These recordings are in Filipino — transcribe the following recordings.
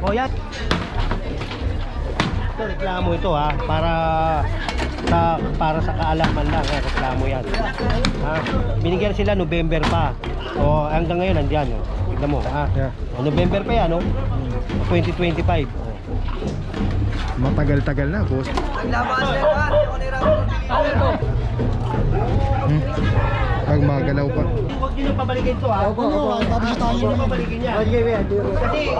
O yan. Ito, reklamo ito ha. Para sa kaalaman lang. Reklamo yan. Ha? Binigyan sila November pa. O hanggang ngayon nandyan. O. Tignan mo ha. Yeah. O, November pa yan. O. 2025. O. Matagal-tagal na, boss. Pag magalaw pa. Huwag nyo nang pabalikin to ha. Opo. Tapos sa tayo Huwag naman. pabalikin yan. Kasi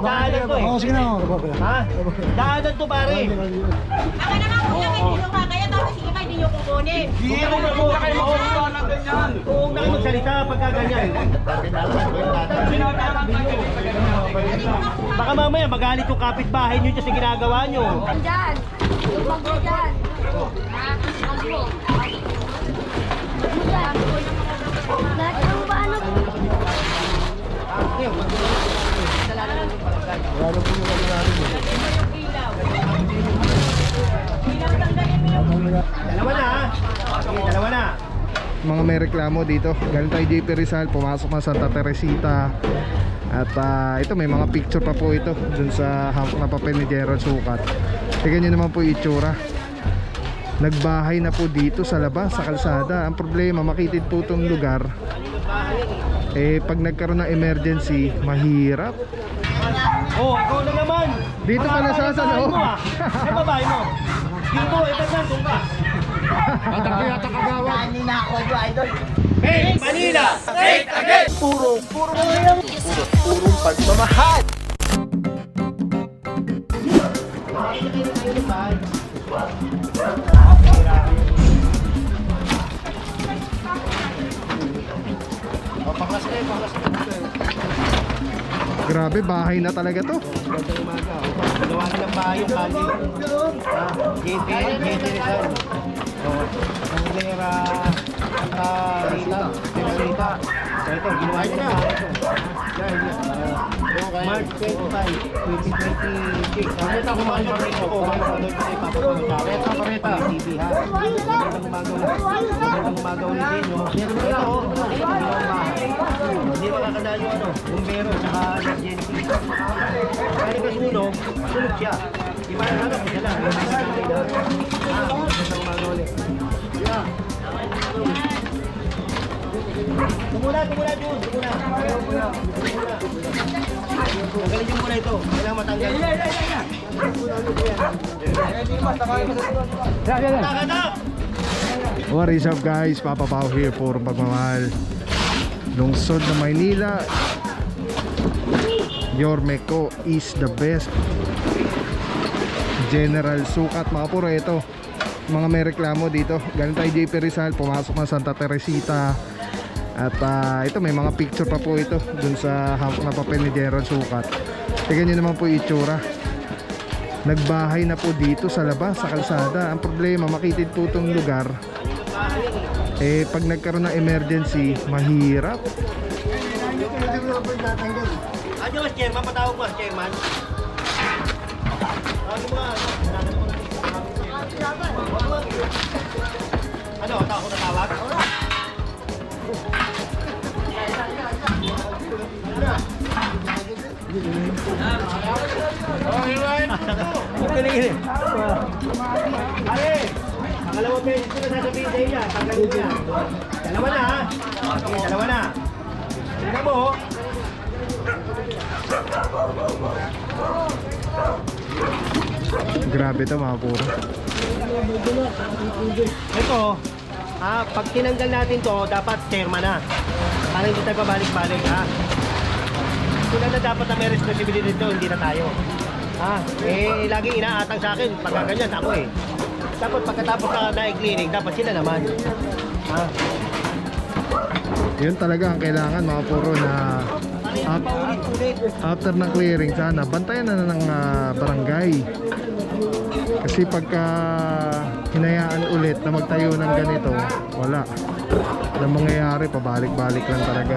daanan to eh. Oo, sige na. Ha? Daanan to pare. Ako naman kuya, may kinuha kaya tapos sige pa hindi nyo kukunin. Hindi mo na mo kayo makuha ng ganyan. Kung na kayo magsalita pagka ganyan. Baka mamaya magalit yung kapitbahay nyo dyan sa ginagawa nyo. Andyan. Yung bagyo dyan. Ha? Bagyo. Lahat ng paano? Dalawa na ha. Okay, dalawa na. Mga may reklamo dito. Galing tayo JP Rizal, pumasok na Santa Teresita. At ito may mga picture pa po ito dun sa hawak na papel ni Gerald Sukat. Tingnan nyo naman po yung itsura. Nagbahay na po dito sa labas, sa kalsada. Ang problema, makitid po itong lugar. Pag nagkaroon ng emergency, mahirap. Oh, ikaw na naman. Dito ka na sa loob. Ay, babae mo. Dito, ito na, doon ka. Hey, Manila! Straight again! Purong pagmamahal. Grabe, bahay na talaga to. Gandang umaga. Gawa na ng bahay yung kali. JT Rizal. Pangulera, Rita. So ito, ginawa niya na. March 25, 2026. Ito ako mga ito. Manonood ko sa ipapapamagkakit. Pareta. TV ha. Magandang umaga ulit din. Ito, hindi makakadayo bumbero saka emergency. Kaya kasunog, sunog siya. Di ba hanap ko sila? Magandang umaga ulit. Tumula, Jun. Tumula. Tanggalin nyo muna ito. Kailangan matanggal. Takanap! What is up guys? Papa Pao here for Pagmamahal. Lungsod na Maynila. Your Meco is the best. General Sukat, mga puro ito. Mga may reklamo dito. Galing tayo JP Rizal, pumasok na Santa Teresita. At ito may mga picture pa po ito dun sa hawak na papel ni Gerald Sukat. Tingnan nyo naman po yung itsura. Nagbahay na po dito sa labas, sa kalsada. Ang problema, makitid po itong lugar. Pag nagkaroon ng emergency, mahirap. Ano mas chairman? Patawag mo mas chairman. Ano? Ako natawag? Pare, pangalawang beses ko na sasabihin sa iya. Tanggalin ko yan. Dalawa na ha. Okay, dalawa na. Tingnan mo. Grabe ito mga puro. Ito, pag tinanggal natin to, dapat chairman na. Para hindi tayo pabalik-balik ha. Sila na dapat na may responsibility dito, hindi na tayo. Laging inaatang sa akin, pagka ganyan, ako eh. Dapat pagkatapos na i-clearing, dapat sila naman. Yun talaga ang kailangan mga puro na after ng clearing sana bantayan na ng barangay. Kasi pagka hinayaan ulit na magtayo ng ganito, wala. Walang mangyayari, pabalik-balik lang talaga.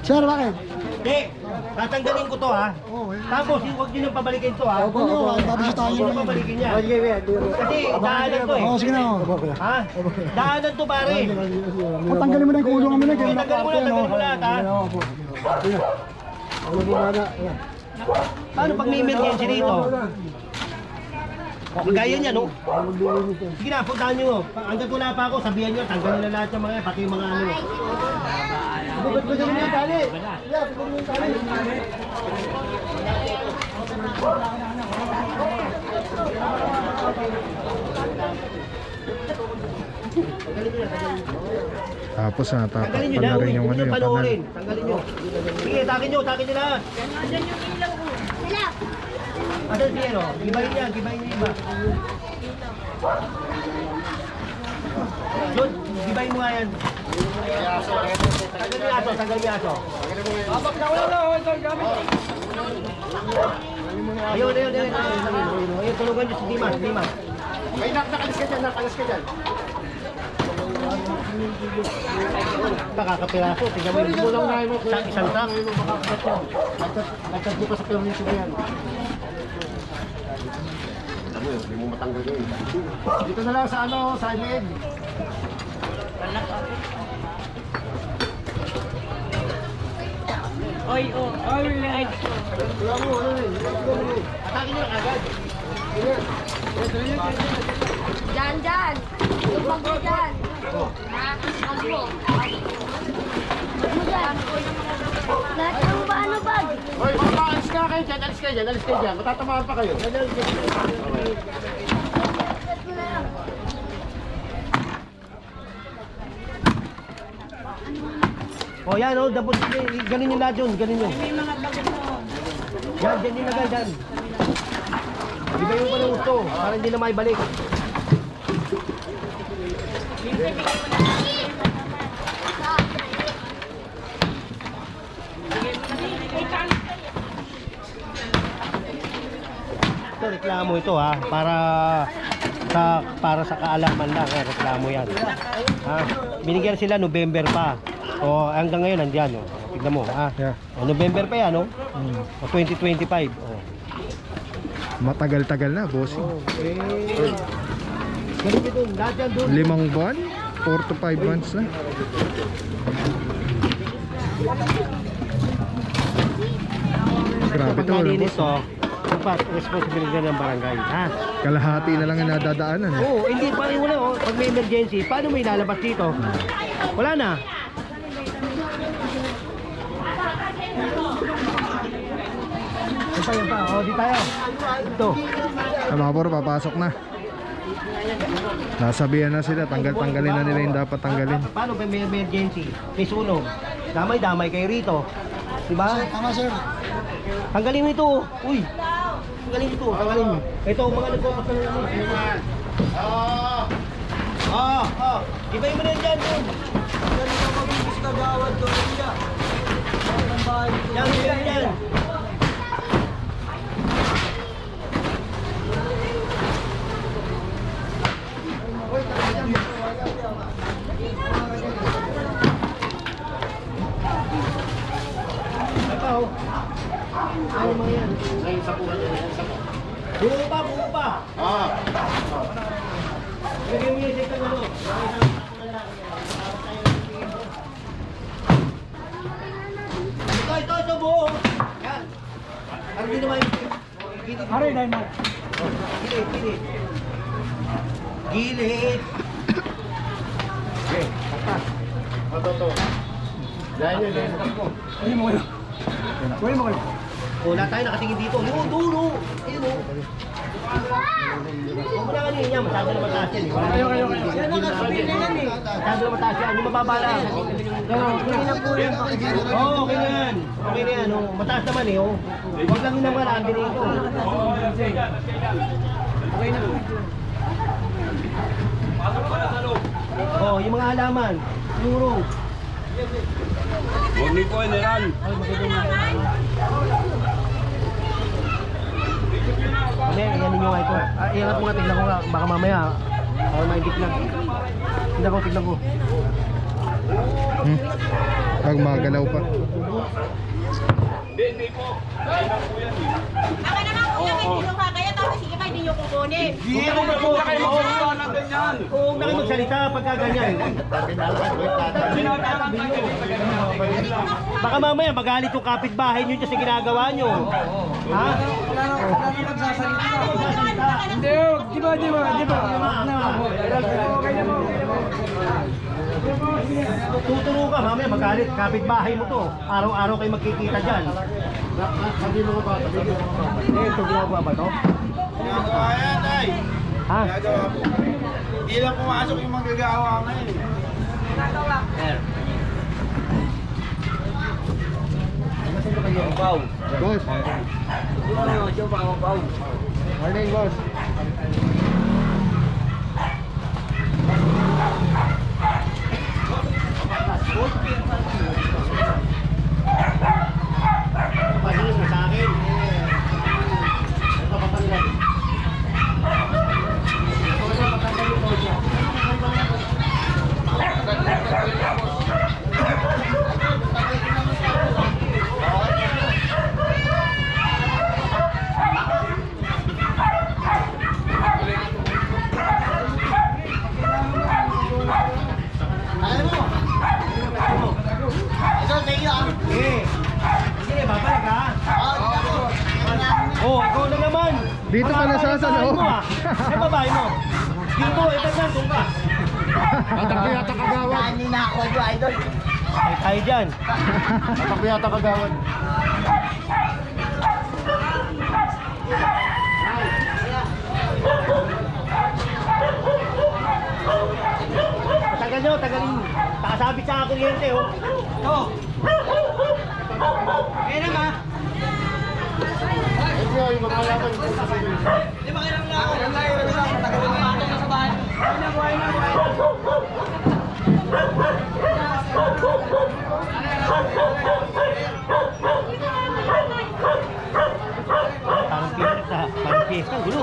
Sir, bakit? Hindi, tatanggalin ko to ha. Tapos, huwag nyo nang pabalikin to ha. Opo, babisitahin Huwag nyo nyo pabalikin yan. Kasi daanan to eh. Oo, sige na. Ha? Daanan to pare. Tanggalin mo na yung kulungan mo na. Tanggalin mo lahat ha. Paano pag may emergency rito? Gaya niya, no? Sige na, puntahan nyo. Hanggang wala pa ako, sabihan nyo, tanggalin na lahat yung mga, pati yung mga ano. Bukod ko dyan yung tali. Bukod yung tali. Tapos natapos Tanggalin nyo pa daw, na rin yung huwag ano nyo yung kanal. panoorin. Tanggalin nyo. Sige, takin nyo lahat. Asan si ano? Gibahin niya iba. Jun, gibahin mo nga yan. Tanggal yung aso. Ayun. Ayun, tulugan nyo si Dimas. Ay, nakalas ka dyan. Nakakapiraso, tingnan mo yung lang na isang sak. Nagtagpo pa sa permission na yan. Hindi mo matanggal yun. Dito na lang sa sa leg. Atakin nyo lang agad. Dyan. Lubag mo dyan. Ha? Lubag mo. Lahat ng paano bag? Hoy, alis kayo dyan. Matatamaan pa kayo. O yan o, dapat ganun yung lahat yun, ganun yun. Yan, dyan yung lagay dyan. Iba yung pala gusto, para hindi na maibalik. Ito, reklamo ito ha, para sa kaalaman lang, reklamo yan. Ha? Binigyan sila November pa. O hanggang ngayon nandiyan oh. Tignan mo ha. Yeah. O, November pa yan oh. O 2025 oh. Matagal-tagal na, bossing. Ganun dito, lahat yan doon. 5 buwan? 4 to 5 months na. Grabe to, ano, Pagmalinis boss? to, dapat responsibilidad ng barangay ha. Kalahati na lang yung nadadaanan. Eh. Oo, hindi pa wala oh. Pag may emergency, paano may lalabas dito? Wala na. Yan pa. O, di tayo. Ito. Mga puro, papasok na. Nasabihan na sila, tanggalin na nila yung dapat tanggalin. Paano ba may emergency? May sunog. Damay-damay kayo rito. Diba? Tama, sir. Tanggalin mo ito. Uy. Tanggalin ito. Tanggalin mo. Ito, mga nagkukot na naman. Ibay mo na yan dyan. Yan. Ikaw. Ano mga yan? Ay, sapuhan yan. Buo pa. Lagyan mo yung check ng ano. Ito, buo. Yan. Ano din naman yung... Aray, dahil mo. Gilid. Gilid. Okay, tapas. Ito. Yan. Ayun mo kayo. Wala tayo nakatingin dito. Yun, dulo. Ayun o. Huwag mo na kanina niya. Masyado na mataas yan. Kayo. Masyado na mataas yan. Yung mababa lang. Okay na po yan. Oo, okay na yan. Okay na yan. Mataas naman eh. Huwag lang yung naman. Dito. Okay na. Oh, yung mga halaman. Lurong. Huwag ni po yan. Kasi, yan ninyo nga ito. Iangat mo nga, tignan ko nga. Baka mamaya, baka maigit lang. Tignan ko. Pag magalaw pa. Baka naman kuya, may kinuha kayo tapos sige pa, hindi nyo kukunin. Huwag na kayo magsalita pagka ganyan. Baka mamaya magalit yung kapitbahay nyo dyan sa ginagawa nyo. Ha? Hindi, di ba? Tuturo ka, mamaya magalit. Kapitbahay mo to. Araw-araw kayo magkikita dyan. Sabi mo ba? Ito ginagawa ba to? Ginagawa yan, ay. Ha? Ginagawa po. Hindi lang pumasok yung magagawa ngayon. Boss. Morning, boss. Pahingin mo sa akin. Ito papanggan. Eh, sige, babalik ha. Oh, ikaw na naman. Dito pala sa loob. Ay, babae mo. Dito, ito na, doon ka. Tatakbo yata kagawad. Ay, tayo dyan. Tatakbo yata kagawad. Tagal nyo, tagalin. Nakasabit sa kuryente, oh. Oh. Kaya na, ma. Parang piyesta. Parang piyesta. Gulo.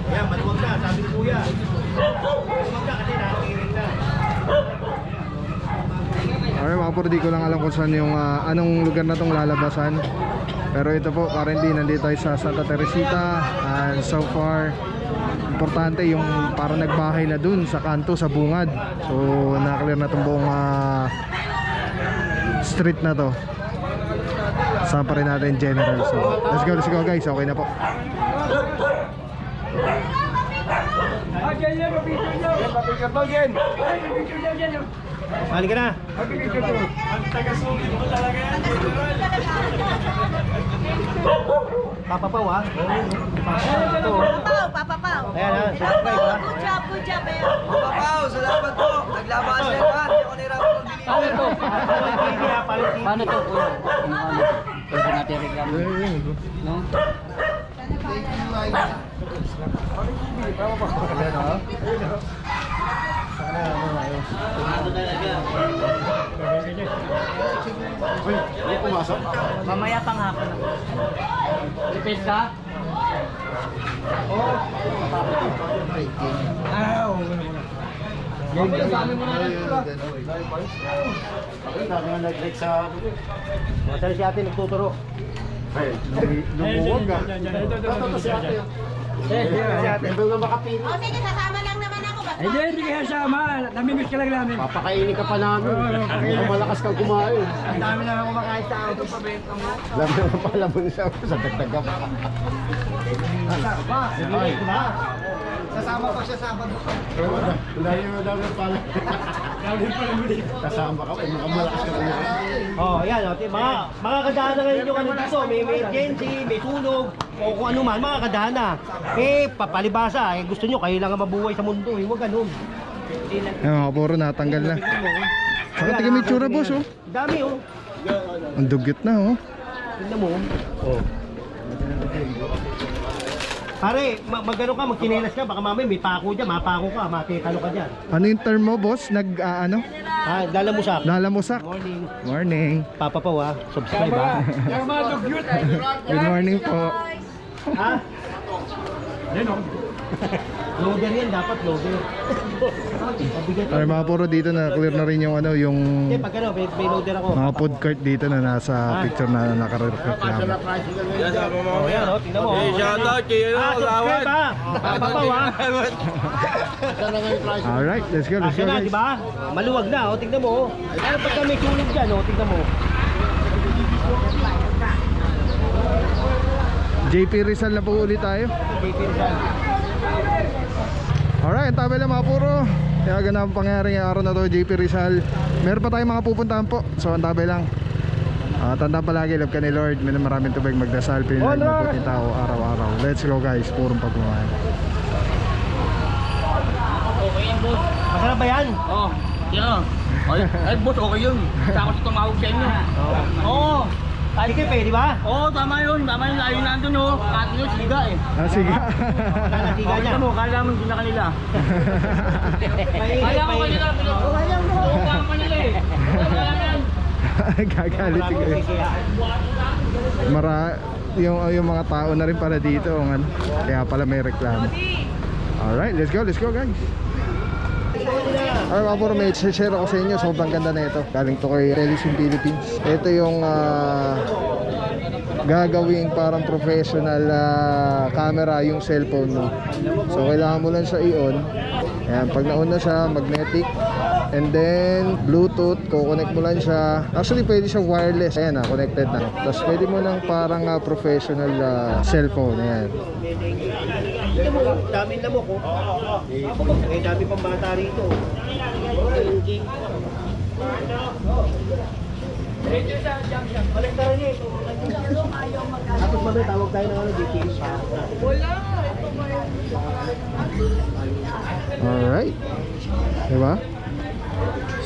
Ayan, maluwag na, sabi ni Kuya. Maluwag na kasi nakikinig na. Okay, mga puro, di ko lang alam kung saan yung anong lugar na tong lalabasan. Pero ito po, currently nandito tayo sa Santa Teresita. And so far, importante yung parang nagbahay na dun sa kanto, sa bungad. So, na-clear na tong buong street na to. Saan pa rin natin general. So, let's go guys. Okay na po. Mali ka na. Papapaw ha? Papapaw. Ayan ha, subscribe ha. Good job, eh. Papaw, salamat po. Naglaban sa lahat. Hindi ako nahirapan magbili. Paano to? Pwede natin reklamo. No? Mamaya pang hapon. Repeat ka? Masali si ate nagtuturo. O sige, sasama lang naman ako. Hindi kaya sama. Namimiss ka lang namin. Papakainin ka pa namin. Malakas kang kumain. Ang dami na kumakain sa auto pa benta mo. Alam naman pala mo sa dagdag ka pa. Ay, diba? Sasama pa siya Sabado. Dahil mo dapat pala. Kasama ka pa, malakas ka rin. Oh, yan, mga kadana ngayon yung ano dito, may emergency, may sunog, o kung ano man, mga kadana. Papalibasa, gusto nyo, kayo lang ang mabuhay sa mundo, huwag ganun. Ayan mga kapuro, natanggal na. Saka tingin may tsura boss oh. Dami, oh. Ang dugyot na oh. Tignan mo, oh. Pare, magano ka, magkinelas ka, baka mamaya may pako dyan, mapako ka, matikalo ka dyan. Ano yung term mo boss? Ano? Lalamusak. Lalamusak. Morning. Morning. Papa pa wa, subscribe ha. Good morning po. Ha? Loader yan, dapat loader. Pabigat Ay mga kapuro, dito na clear na rin yung ano, yung Hindi, pag ano, may loader ako. mga food cart dito na nasa picture na nakareklamo. Oh, yan, oh, tingnan mo. Shoutout kayo na Subscribe ha. Papa pa wa. Alright, let's go Kasi na, guys. di ba? Maluwag na, oh, tingnan mo. Ano pagka may sunog dyan, oh, tingnan mo. JP Rizal na po ulit tayo. JP Rizal. Alright, tabi lang mga puro. Kaya ganang pangyayari ngayong araw na to, JP Rizal. Meron pa tayong mga pupuntahan po. So ang tabi lang. Tandaan palagi, love ka ni Lord. May maraming tubig, magdasal, pinilang mabuting tao araw-araw. Let's go guys, purong pagmamahal. Okay yan, boss. Masarap ba yan? Oo. Yan. Ay, boss, okay yun. Tapos tumawag sa inyo. Oo. Sige, pwede ba? Oo, tama yun. Tama yun. Ayun nandun, oh. Kato yun, siga eh. Sige. Nalatiga Oh, niya. kita mo, kala mo hindi na kanila. Mainit, Kaya ko mainit. kanila. Kaya mo. Kaya mo kanila eh. Kaya yan. Gagalit si guys. Yung mga tao na rin pala dito, ano, kaya pala may reklamo. Alright, let's go guys. Alright mga puro, may share ako sa inyo. Sobrang ganda na ito. Galing to kay Telesim Philippines. Ito yung gagawing parang professional camera yung cellphone mo. So kailangan mo lang siya i-on. Ayan, pag na-on na siya, magnetic. And then Bluetooth, kukonect mo lang siya. Actually pwede siya wireless. Ayan connected na. Tapos pwede mo lang parang professional cellphone. Ayan. Tingnan mo, daming lamok ko. Eh, dami pang bata rito. Kolektaran niya ito. Tapos mamaya tawag tayo ng ano, DTS. Alright. Diba?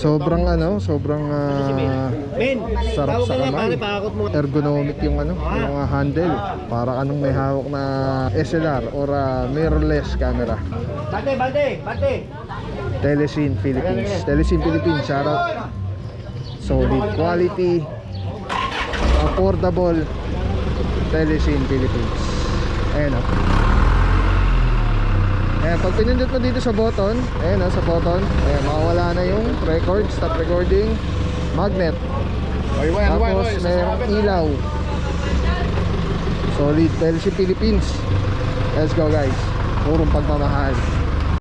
Sobrang Men, sarap tawag sa ka nga kamay. pare, pakakot mo. Ergonomic yung yung handle. Para anong may hawak na SLR or mirrorless camera. Bante! Telesim Philippines. Telesim Philippines, shout out. Solid quality, affordable. Telesim Philippines. Ayan o. Ayan, pag pinindot mo dito sa button, ayan sa button, ayan, makawala na yung record, stop recording, magnet. Tapos mayroong ilaw. Solid, Telesim Philippines. Let's go guys, purong pagmamahal.